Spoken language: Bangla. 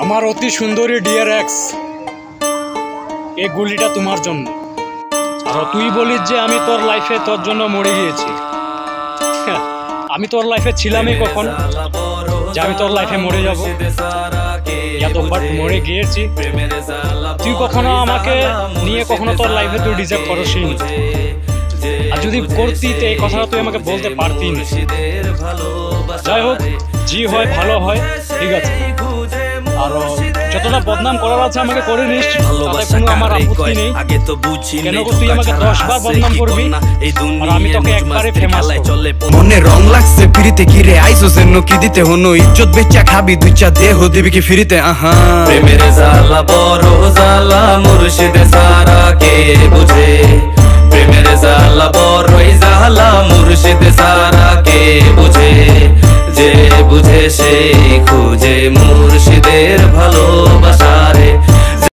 আমার অতি সুন্দরী ডিয়ার এক্স, এই গুলিটা তোমার জন্য। আর তুই বলিস যে আমি তোর লাইফে তোর জন্য মরে গিয়েছি। আমি তোর লাইফে ছিলামই কখন যে আমি তোর লাইফে মরে যাবো? এতবার মরে গিয়েছি, তুই কখনো আমাকে নিয়ে কখনো তোর লাইফে তুই ডিজার্ভ করসই না। আর যদি করতি তো এই কথাটা তুই আমাকে বলতে পারতি না। যাই হোক, জি হয় ভালো হয়, ঠিক আছে। আর যতটা বদনাম করার আছে আমাকে করে নিস, তাতে কোনো আমার আপত্তি নেই। কেন তুই আমাকে 10 বার বদনাম করবি আর আমি তোকে একবারে ফেমাস করব। মনে রং লাগছে ফিরিতে ঘিরে আইসো যেন কি দিতে হনো ইজ্জত বেচা খাবি দুই চা দেহ দিবি কি ফিরিতে। আহা প্রেমের জ্বালা বড় জ্বালা মুর্শিদে সারা কে বুঝে। প্রেমের জ্বালা বড়ই জ্বালা মুর্শিদে সারা কে বুঝে। যে বুঝে সেই খুঁজে মুর্শিদের ভালো